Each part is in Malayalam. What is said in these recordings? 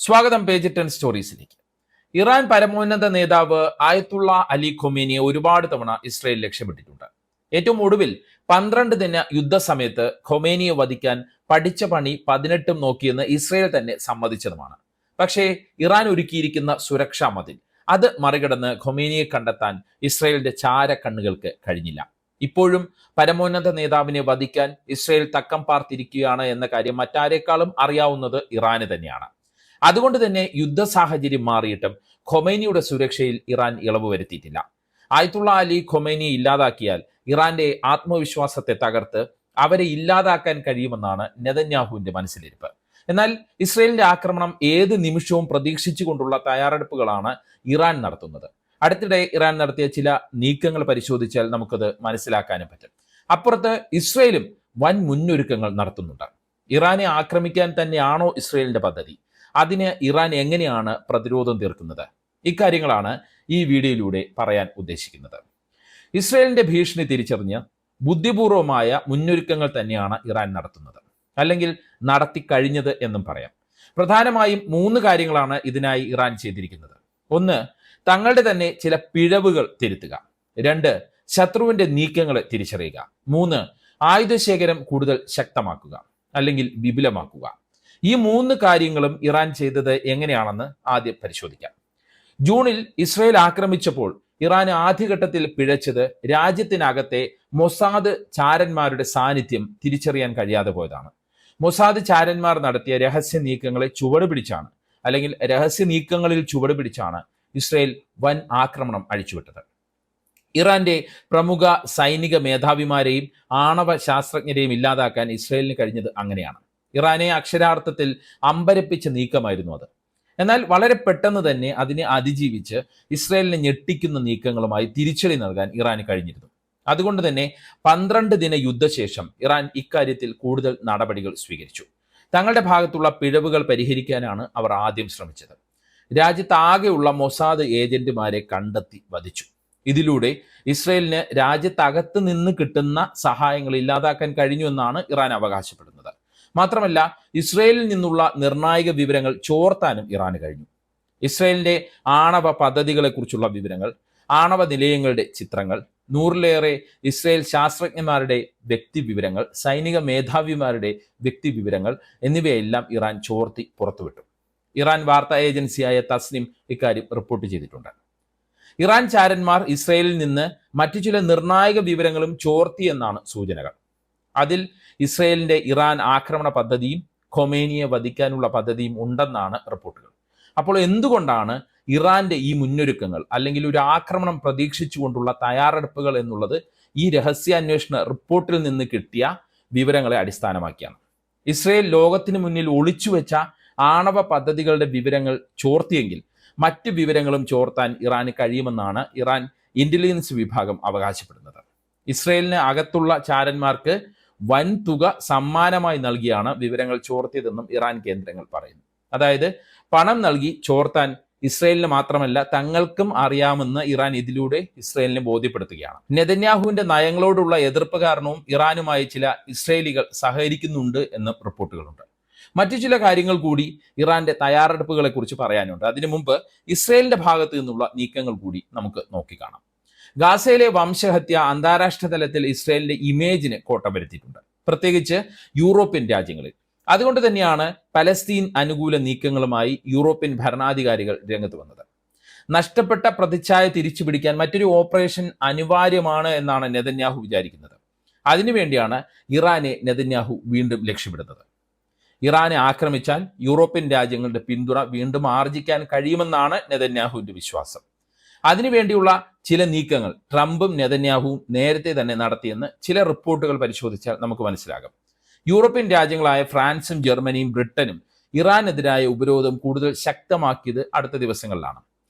സ്വാഗതം പേജ് 10 സ്റ്റോറീസിലേക്ക്. ഇറാൻ പരമോന്നത നേതാവ് ആയത്തുള്ള അലി ഖൊമേനിയെ ഒരുപാട് തവണ ഇസ്രയേൽ ലക്ഷ്യമിട്ടിട്ടുണ്ട്. ഏറ്റവും ഒടുവിൽ 12 ദിന യുദ്ധസമയത്ത് ഖൊമേനിയെ വധിക്കാൻ പഠിച്ച പണി 18 നോക്കിയെന്ന് ഇസ്രയേൽ തന്നെ സമ്മതിച്ചതുമാണ്. പക്ഷേ ഇറാൻ ഒരുക്കിയിരിക്കുന്ന സുരക്ഷാ മതിൽ അത് മറികടന്ന് ഖൊമേനിയെ കണ്ടെത്താൻ ഇസ്രയേലിന്റെ ചാരക്കണ്ണുകൾക്ക് കഴിഞ്ഞില്ല. ഇപ്പോഴും പരമോന്നത നേതാവിനെ വധിക്കാൻ ഇസ്രയേൽ തക്കം പാർത്തിരിക്കുകയാണ് എന്ന കാര്യം മറ്റാരേക്കാളും അറിയാവുന്നത് ഇറാന് തന്നെയാണ്. അതുകൊണ്ട് തന്നെ യുദ്ധ സാഹചര്യം മാറിയിട്ടും ഖൊമേനിയുടെ സുരക്ഷയിൽ ഇറാൻ ഇളവ് വരുത്തിയിട്ടില്ല. ആയത്തുള്ള അലി ഖൊമേനിയെ ഇല്ലാതാക്കിയാൽ ഇറാന്റെ ആത്മവിശ്വാസത്തെ തകർത്ത് അവരെ ഇല്ലാതാക്കാൻ കഴിയുമെന്നാണ് നെതന്യാഹുവിന്റെ മനസ്സിലിരിപ്പ്. എന്നാൽ ഇസ്രയേലിന്റെ ആക്രമണം ഏത് നിമിഷവും പ്രതീക്ഷിച്ചുകൊണ്ടുള്ള തയ്യാറെടുപ്പുകളാണ് ഇറാൻ നടത്തുന്നത്. അടുത്തിടെ ഇറാൻ നടത്തിയ ചില നീക്കങ്ങൾ പരിശോധിച്ചാൽ നമുക്കത് മനസ്സിലാക്കാനും പറ്റും. അപ്പുറത്ത് ഇസ്രയേലും വൻ മുന്നൊരുക്കങ്ങൾ നടത്തുന്നുണ്ട്. ഇറാനെ ആക്രമിക്കാൻ തന്നെയാണോ ഇസ്രയേലിന്റെ പദ്ധതി? അതിന് ഇറാൻ എങ്ങനെയാണ് പ്രതിരോധം തീർക്കുന്നത്? ഇക്കാര്യങ്ങളാണ് ഈ വീഡിയോയിലൂടെ പറയാൻ ഉദ്ദേശിക്കുന്നത്. ഇസ്രയേലിന്റെ ഭീഷണി തിരിച്ചറിഞ്ഞ് ബുദ്ധിപൂർവമായ മുന്നൊരുക്കങ്ങൾ തന്നെയാണ് ഇറാൻ നടത്തുന്നത്, അല്ലെങ്കിൽ നടത്തി കഴിഞ്ഞത് എന്നും പറയാം. പ്രധാനമായും 3 കാര്യങ്ങളാണ് ഇതിനായി ഇറാൻ ചെയ്തിരിക്കുന്നത്. 1, തങ്ങളുടെ തന്നെ ചില പിഴവുകൾ തിരുത്തുക. 2, ശത്രുവിന്റെ നീക്കങ്ങളെ തിരിച്ചറിയുക. 3, ആയുധശേഖരം കൂടുതൽ ശക്തമാക്കുക അല്ലെങ്കിൽ വിപുലമാക്കുക. ഈ 3 കാര്യങ്ങളും ഇറാൻ ചെയ്തത് എങ്ങനെയാണെന്ന് ആദ്യം പരിശോധിക്കാം. ജൂണിൽ ഇസ്രയേൽ ആക്രമിച്ചപ്പോൾ ഇറാൻ ആദ്യഘട്ടത്തിൽ പിഴച്ചത് രാജ്യത്തിനകത്തെ മൊസാദ് ചാരന്മാരുടെ സാന്നിധ്യം തിരിച്ചറിയാൻ കഴിയാതെ പോയതാണ്. മൊസാദ് ചാരന്മാർ നടത്തിയ രഹസ്യ നീക്കങ്ങളെ ചുവടുപിടിച്ചാണ്, അല്ലെങ്കിൽ രഹസ്യ നീക്കങ്ങളിൽ ചുവടുപിടിച്ചാണ് ഇസ്രയേൽ വൻ ആക്രമണം അഴിച്ചുവിട്ടത്. ഇറാന്റെ പ്രമുഖ സൈനിക മേധാവിമാരെയും ആണവ ശാസ്ത്രജ്ഞരെയും ഇല്ലാതാക്കാൻ ഇസ്രയേലിന് കഴിഞ്ഞത് അങ്ങനെയാണ്. ഇറാനെ അക്ഷരാർത്ഥത്തിൽ അമ്പരപ്പിച്ച നീക്കമായിരുന്നു അത്. എന്നാൽ വളരെ പെട്ടെന്ന് തന്നെ അതിനെ അതിജീവിച്ച് ഇസ്രയേലിനെ ഞെട്ടിക്കുന്ന നീക്കങ്ങളുമായി തിരിച്ചടി നൽകാൻ ഇറാന് കഴിഞ്ഞിരുന്നു. അതുകൊണ്ട് തന്നെ 12 ദിന യുദ്ധശേഷം ഇറാൻ ഇക്കാര്യത്തിൽ കൂടുതൽ നടപടികൾ സ്വീകരിച്ചു. തങ്ങളുടെ ഭാഗത്തുള്ള പിഴവുകൾ പരിഹരിക്കാനാണ് അവർ ആദ്യം ശ്രമിച്ചത്. രാജ്യത്താകെയുള്ള മൊസാദ് ഏജന്റുമാരെ കണ്ടെത്തി വധിച്ചു. ഇതിലൂടെ ഇസ്രയേലിന് രാജ്യത്തകത്ത് നിന്ന് കിട്ടുന്ന സഹായങ്ങൾ ഇല്ലാതാക്കാൻ കഴിഞ്ഞു എന്നാണ് ഇറാൻ അവകാശപ്പെടുന്നത്. മാത്രമല്ല, ഇസ്രയേലിൽ നിന്നുള്ള നിർണായക വിവരങ്ങൾ ചോർത്താനും ഇറാന് കഴിഞ്ഞു. ഇസ്രയേലിന്റെ ആണവ പദ്ധതികളെക്കുറിച്ചുള്ള വിവരങ്ങൾ, ആണവ നിലയങ്ങളുടെ ചിത്രങ്ങൾ, 100-ലേറെ ഇസ്രയേൽ ശാസ്ത്രജ്ഞന്മാരുടെ വ്യക്തി വിവരങ്ങൾ, സൈനിക മേധാവിമാരുടെ വ്യക്തി വിവരങ്ങൾ എന്നിവയെല്ലാം ഇറാൻ ചോർത്തി പുറത്തുവിട്ടു. ഇറാൻ വാർത്താ ഏജൻസിയായ തസ്നിം ഇക്കാര്യം റിപ്പോർട്ട് ചെയ്തിട്ടുണ്ട്. ഇറാൻ ചാരന്മാർ ഇസ്രയേലിൽ നിന്ന് മറ്റു ചില നിർണായക വിവരങ്ങളും ചോർത്തിയെന്നാണ് സൂചനകൾ. അതിൽ ഇസ്രയേലിന്റെ ഇറാൻ ആക്രമണ പദ്ധതിയും ഖൊമേനിയെ വധിക്കാനുള്ള പദ്ധതിയും ഉണ്ടെന്നാണ് റിപ്പോർട്ടുകൾ. അപ്പോൾ എന്തുകൊണ്ടാണ് ഇറാന്റെ ഈ മുന്നൊരുക്കങ്ങൾ, അല്ലെങ്കിൽ ഒരു ആക്രമണം പ്രതീക്ഷിച്ചുകൊണ്ടുള്ള തയ്യാറെടുപ്പുകൾ എന്നുള്ളത് ഈ രഹസ്യാന്വേഷണ റിപ്പോർട്ടിൽ നിന്ന് കിട്ടിയ വിവരങ്ങളെ അടിസ്ഥാനമാക്കിയാണ്. ഇസ്രയേൽ ലോകത്തിന് മുന്നിൽ ഒളിച്ചുവെച്ച ആണവ പദ്ധതികളുടെ വിവരങ്ങൾ ചോർത്തിയെങ്കിൽ മറ്റ് വിവരങ്ങളും ചോർത്താൻ ഇറാന് കഴിയുമെന്നാണ് ഇറാൻ ഇന്റലിജൻസ് വിഭാഗം അവകാശപ്പെടുന്നത്. ഇസ്രയേലിന് അകത്തുള്ള ചാരന്മാർക്ക് വൻ തുക സമ്മാനമായി നൽകിയാണ് വിവരങ്ങൾ ചോർത്തിയതെന്നും ഇറാൻ കേന്ദ്രങ്ങൾ പറയുന്നു. അതായത് പണം നൽകി ചോർത്താൻ ഇസ്രയേലിന് മാത്രമല്ല തങ്ങൾക്കും അറിയാമെന്ന് ഇറാൻ ഇതിലൂടെ ഇസ്രയേലിനെ ബോധ്യപ്പെടുത്തുകയാണ്. നെതന്യാഹുവിന്റെ നയങ്ങളോടുള്ള എതിർപ്പ് കാരണവും ഇറാനുമായി ചില ഇസ്രയേലികൾ സഹകരിക്കുന്നുണ്ട് എന്നും റിപ്പോർട്ടുകളുണ്ട്. മറ്റു ചില കാര്യങ്ങൾ കൂടി ഇറാന്റെ തയ്യാറെടുപ്പുകളെ കുറിച്ച് പറയാനുണ്ട്. അതിനു മുമ്പ് ഇസ്രയേലിന്റെ ഭാഗത്തു നിന്നുള്ള നീക്കങ്ങൾ കൂടി നമുക്ക് നോക്കിക്കാണാം. ഗാസയിലെ വംശഹത്യ അന്താരാഷ്ട്ര തലത്തിൽ ഇസ്രയേലിന്റെ ഇമേജിന് കോട്ടം വരുത്തിയിട്ടുണ്ട്, പ്രത്യേകിച്ച് യൂറോപ്യൻ രാജ്യങ്ങളിൽ. അതുകൊണ്ട് തന്നെയാണ് പലസ്തീൻ അനുകൂല നീക്കങ്ങളുമായി യൂറോപ്യൻ ഭരണാധികാരികൾ രംഗത്ത് വന്നത്. നഷ്ടപ്പെട്ട പ്രതിച്ഛായ തിരിച്ചു പിടിക്കാൻ മറ്റൊരു ഓപ്പറേഷൻ അനിവാര്യമാണ് എന്നാണ് നെതന്യാഹു വിചാരിക്കുന്നത്. അതിനുവേണ്ടിയാണ് ഇറാനെ നെതന്യാഹു വീണ്ടും ലക്ഷ്യമിടുന്നത്. ഇറാനെ ആക്രമിച്ചാൽ യൂറോപ്യൻ രാജ്യങ്ങളുടെ പിന്തുണ വീണ്ടും ആർജിക്കാൻ കഴിയുമെന്നാണ് നെതന്യാഹുവിന്റെ വിശ്വാസം. അതിനുവേണ്ടിയുള്ള ചില നീക്കങ്ങൾ ട്രംപും നെതന്യാഹുവും നേരത്തെ തന്നെ നടത്തിയെന്ന് ചില റിപ്പോർട്ടുകൾ പരിശോധിച്ചാൽ നമുക്ക് മനസ്സിലാകും. യൂറോപ്യൻ രാജ്യങ്ങളായ ഫ്രാൻസും ജർമ്മനിയും ബ്രിട്ടനും ഇറാനെതിരായ ഉപരോധം കൂടുതൽ ശക്തമാക്കിയത് അടുത്ത ദിവസങ്ങളിലാണ്.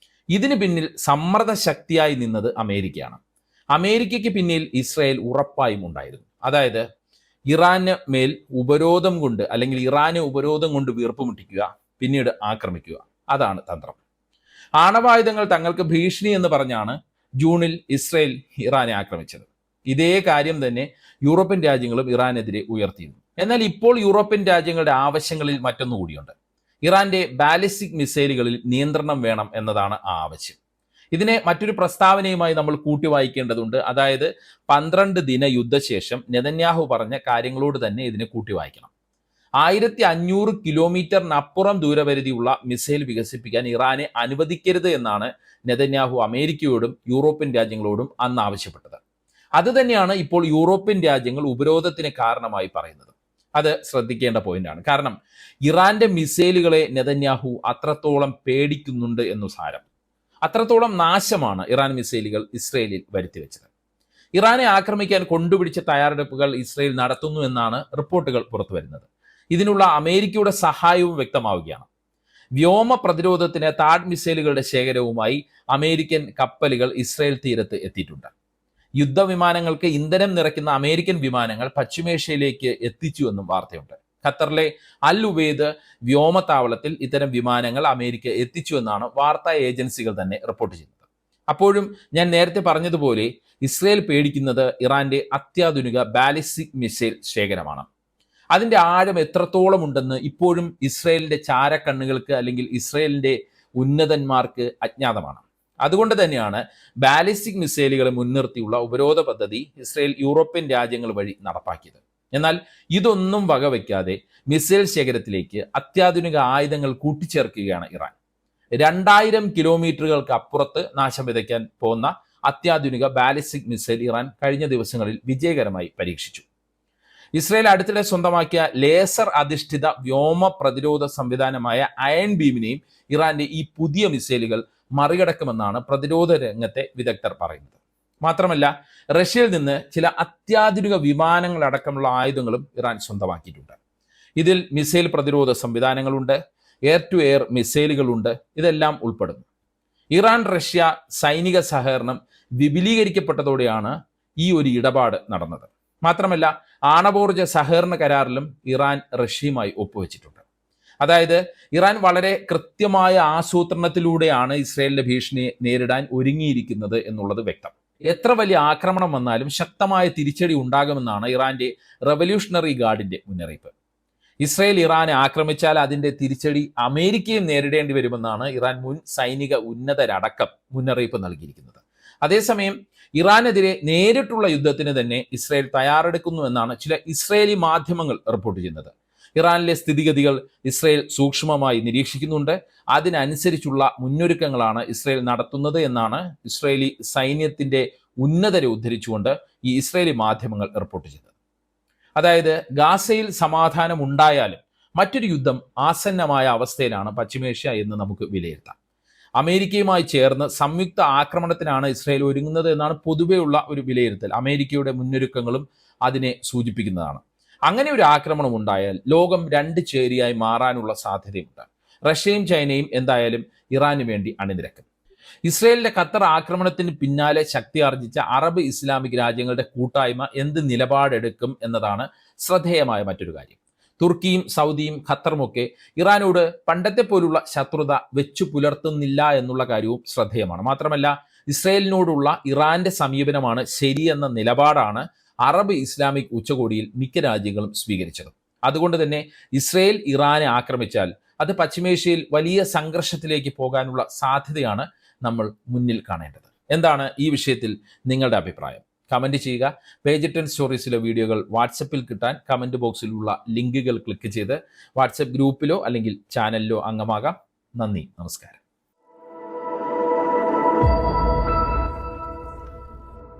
ഇതിന് പിന്നിൽ സമ്മർദ്ദ ശക്തിയായി നിന്നത് അമേരിക്കയാണ്. അമേരിക്കയ്ക്ക് പിന്നിൽ ഇസ്രായേൽ ഉറപ്പായും ഉണ്ടായിരുന്നു. അതായത് ഇറാന് മേൽ ഉപരോധം കൊണ്ട്, അല്ലെങ്കിൽ ഇറാനെ ഉപരോധം കൊണ്ട് വീർപ്പുമുട്ടിക്കുക, പിന്നീട് ആക്രമിക്കുക. അതാണ് തന്ത്രം. ആണവായുധങ്ങൾ തങ്ങൾക്ക് ഭീഷണി എന്ന് പറഞ്ഞാണ് ജൂണിൽ ഇസ്രയേൽ ഇറാനെ ആക്രമിച്ചത്. ഇതേ കാര്യം തന്നെ യൂറോപ്യൻ രാജ്യങ്ങളും ഇറാനെതിരെ ഉയർത്തിയിരുന്നു. എന്നാൽ ഇപ്പോൾ യൂറോപ്യൻ രാജ്യങ്ങളുടെ ആവശ്യങ്ങളിൽ മറ്റൊന്നുകൂടിയുണ്ട്. ഇറാന്റെ ബാലിസ്റ്റിക് മിസൈലുകളിൽ നിയന്ത്രണം വേണം എന്നതാണ് ആ ആവശ്യം. ഇതിനെ മറ്റൊരു പ്രസ്താവനയുമായി നമ്മൾ കൂട്ടി വായിക്കേണ്ടതുണ്ട്. അതായത് 12 ദിന യുദ്ധശേഷം നെതന്യാഹു പറഞ്ഞ കാര്യങ്ങളോട് തന്നെ ഇതിനെ കൂട്ടി വായിക്കണം. 1500 കിലോമീറ്ററിനപ്പുറം ദൂരപരിധിയുള്ള മിസൈൽ വികസിപ്പിക്കാൻ ഇറാനെ അനുവദിക്കരുത് എന്നാണ് നെതന്യാഹു അമേരിക്കയോടും യൂറോപ്യൻ രാജ്യങ്ങളോടും അന്ന് ആവശ്യപ്പെട്ടത്. അത് തന്നെയാണ് ഇപ്പോൾ യൂറോപ്യൻ രാജ്യങ്ങൾ ഉപരോധത്തിന് കാരണമായി പറയുന്നത്. അത് ശ്രദ്ധിക്കേണ്ട പോയിന്റാണ്. കാരണം ഇറാന്റെ മിസൈലുകളെ നെതന്യാഹു അത്രത്തോളം പേടിക്കുന്നുണ്ട് എന്നു സാരം. അത്രത്തോളം നാശമാണ് ഇറാൻ മിസൈലുകൾ ഇസ്രയേലിൽ വരുത്തിവെച്ചത്. ഇറാനെ ആക്രമിക്കാൻ കൊണ്ടുപിടിച്ച തയ്യാറെടുപ്പുകൾ ഇസ്രയേൽ നടത്തുന്നു എന്നാണ് റിപ്പോർട്ടുകൾ പുറത്തുവരുന്നത്. ഇതിനുള്ള അമേരിക്കയുടെ സഹായവും വ്യക്തമാവുകയാണ്. വ്യോമ പ്രതിരോധത്തിന് താഡ് മിസൈലുകളുടെ ശേഖരവുമായി അമേരിക്കൻ കപ്പലുകൾ ഇസ്രയേൽ തീരത്ത് എത്തിയിട്ടുണ്ട്. യുദ്ധവിമാനങ്ങൾക്ക് ഇന്ധനം നിറയ്ക്കുന്ന അമേരിക്കൻ വിമാനങ്ങൾ പശ്ചിമേഷ്യയിലേക്ക് എത്തിച്ചുവെന്നും വാർത്തയുണ്ട്. ഖത്തറിലെ അൽ ഉബൈദ് വ്യോമതാവളത്തിൽ ഇത്തരം വിമാനങ്ങൾ അമേരിക്ക എത്തിച്ചുവെന്നാണ് വാർത്താ ഏജൻസികൾ തന്നെ റിപ്പോർട്ട് ചെയ്യുന്നത്. അപ്പോഴും ഞാൻ നേരത്തെ പറഞ്ഞതുപോലെ ഇസ്രയേൽ പേടിക്കുന്നത് ഇറാന്റെ അത്യാധുനിക ബാലിസ്റ്റിക് മിസൈൽ ശേഖരമാണ്. അതിന്റെ ആഴം എത്രത്തോളം ഉണ്ടെന്ന് ഇപ്പോഴും ഇസ്രയേലിന്റെ ചാരക്കണ്ണുകൾക്ക് അല്ലെങ്കിൽ ഇസ്രയേലിന്റെ ഉന്നതന്മാർക്ക് അജ്ഞാതമാണ്. അതുകൊണ്ട് തന്നെയാണ് ബാലിസ്റ്റിക് മിസൈലുകളെ മുൻനിർത്തിയുള്ള ഉപരോധ പദ്ധതി ഇസ്രയേൽ യൂറോപ്യൻ രാജ്യങ്ങൾ വഴി നടപ്പാക്കിയത്. എന്നാൽ ഇതൊന്നും വകവയ്ക്കാതെ മിസൈൽ ശേഖരത്തിലേക്ക് അത്യാധുനിക ആയുധങ്ങൾ കൂട്ടിച്ചേർക്കുകയാണ് ഇറാൻ. 2000 കിലോമീറ്ററുകൾക്ക് അപ്പുറത്ത് നാശം വിതയ്ക്കാൻ പോകുന്ന അത്യാധുനിക ബാലിസ്റ്റിക് മിസൈൽ ഇറാൻ കഴിഞ്ഞ ദിവസങ്ങളിൽ വിജയകരമായി പരീക്ഷിച്ചു. ഇസ്രയേൽ അടുത്തിടെ സ്വന്തമാക്കിയ ലേസർ അധിഷ്ഠിത വ്യോമ പ്രതിരോധ സംവിധാനമായ അയൺ ബീമിനെയും ഇറാന്റെ ഈ പുതിയ മിസൈലുകൾ മറികടക്കുമെന്നാണ് പ്രതിരോധ രംഗത്തെ വിദഗ്ധർ പറയുന്നത്. മാത്രമല്ല റഷ്യയിൽ നിന്ന് ചില അത്യാധുനിക വിമാനങ്ങളടക്കമുള്ള ആയുധങ്ങളും ഇറാൻ സ്വന്തമാക്കിയിട്ടുണ്ട്. ഇതിൽ മിസൈൽ പ്രതിരോധ സംവിധാനങ്ങളുണ്ട്, എയർ ടു എയർ മിസൈലുകളുണ്ട്, ഇതെല്ലാം ഉൾപ്പെടുന്നു. ഇറാൻ റഷ്യ സൈനിക സഹകരണം വിപുലീകരിക്കപ്പെട്ടതോടെയാണ് ഈ ഒരു ഇടപാട് നടന്നത്. മാത്രമല്ല ആണവോർജ സഹകരണ കരാറിലും ഇറാൻ റഷ്യയുമായി ഒപ്പുവെച്ചിട്ടുണ്ട്. അതായത് ഇറാൻ വളരെ കൃത്യമായ ആസൂത്രണത്തിലൂടെയാണ് ഇസ്രയേലിന്റെ ഭീഷണിയെ നേരിടാൻ ഒരുങ്ങിയിരിക്കുന്നത് എന്നുള്ളത് വ്യക്തം. എത്ര വലിയ ആക്രമണം വന്നാലും ശക്തമായ തിരിച്ചടി ഉണ്ടാകുമെന്നാണ് ഇറാന്റെ റവല്യൂഷണറി ഗാർഡിന്റെ മുന്നറിയിപ്പ്. ഇസ്രയേൽ ഇറാനെ ആക്രമിച്ചാൽ അതിന്റെ തിരിച്ചടി അമേരിക്കയും നേരിടേണ്ടി വരുമെന്നാണ് ഇറാൻ മുൻ സൈനിക ഉന്നതരടക്കം മുന്നറിയിപ്പ് നൽകിയിരിക്കുന്നത്. അതേസമയം ഇറാനെതിരെ നേരിട്ടുള്ള യുദ്ധത്തിന് തന്നെ ഇസ്രയേൽ തയ്യാറെടുക്കുന്നു എന്നാണ് ചില ഇസ്രയേലി മാധ്യമങ്ങൾ റിപ്പോർട്ട് ചെയ്യുന്നത്. ഇറാനിലെ സ്ഥിതിഗതികൾ ഇസ്രയേൽ സൂക്ഷ്മമായി നിരീക്ഷിക്കുന്നുണ്ട്. അതിനനുസരിച്ചുള്ള മുന്നൊരുക്കങ്ങളാണ് ഇസ്രയേൽ നടത്തുന്നത് എന്നാണ് ഇസ്രയേലി സൈന്യത്തിന്റെ ഉന്നതരെ ഉദ്ധരിച്ചുകൊണ്ട് ഈ ഇസ്രയേലി മാധ്യമങ്ങൾ റിപ്പോർട്ട് ചെയ്തത്. അതായത് ഗാസയിൽ സമാധാനം ഉണ്ടായാലും മറ്റൊരു യുദ്ധം ആസന്നമായ അവസ്ഥയിലാണ് പശ്ചിമേഷ്യ എന്ന് നമുക്ക് വിലയിരുത്താം. അമേരിക്കയുമായി ചേർന്ന് സംയുക്ത ആക്രമണത്തിനാണ് ഇസ്രയേൽ ഒരുങ്ങുന്നത് എന്നാണ് പൊതുവെയുള്ള ഒരു വിലയിരുത്തൽ. അമേരിക്കയുടെ മുന്നൊരുക്കങ്ങളും അതിനെ സൂചിപ്പിക്കുന്നതാണ്. അങ്ങനെ ഒരു ആക്രമണം ഉണ്ടായാൽ ലോകം രണ്ട് ചേരിയായി മാറാനുള്ള സാധ്യതയുണ്ട്. റഷ്യയും ചൈനയും എന്തായാലും ഇറാന് വേണ്ടി അണിനിരക്കും. ഇസ്രയേലിന്റെ ഖത്തർ ആക്രമണത്തിന് പിന്നാലെ ശക്തി ആർജിച്ച അറബ് ഇസ്ലാമിക് രാജ്യങ്ങളുടെ കൂട്ടായ്മ എന്ത് നിലപാടെടുക്കും എന്നതാണ് ശ്രദ്ധേയമായ മറ്റൊരു കാര്യം. തുർക്കിയും സൗദിയും ഖത്തറുമൊക്കെ ഇറാനോട് പണ്ടത്തെ പോലുള്ള ശത്രുത വെച്ചു പുലർത്തുന്നില്ല എന്നുള്ള കാര്യവും ശ്രദ്ധേയമാണ്. മാത്രമല്ല ഇസ്രയേലിനോടുള്ള ഇറാന്റെ സമീപനമാണ് ശരിയെന്ന നിലപാടാണ് അറബ് ഇസ്ലാമിക് ഉച്ചകോടിയിൽ മിക്ക രാജ്യങ്ങളും സ്വീകരിച്ചത്. അതുകൊണ്ട് തന്നെ ഇസ്രയേൽ ഇറാനെ ആക്രമിച്ചാൽ അത് പശ്ചിമേഷ്യയിൽ വലിയ സംഘർഷത്തിലേക്ക് പോകാനുള്ള സാധ്യതയാണ് നമ്മൾ മുന്നിൽ കാണേണ്ടത്. എന്താണ് ഈ വിഷയത്തിൽ നിങ്ങളുടെ അഭിപ്രായം? കമന്റ് ചെയ്യുക. പേജ് 10 സ്റ്റോറീസിലെ വീഡിയോകൾ വാട്സപ്പിൽ കിട്ടാൻ കമന്റ് ബോക്സിലുള്ള ലിങ്കുകൾ ക്ലിക്ക് ചെയ്ത് വാട്സപ്പ് ഗ്രൂപ്പിലോ അല്ലെങ്കിൽ ചാനലിലോ അംഗമാകാം. നന്ദി, നമസ്കാരം.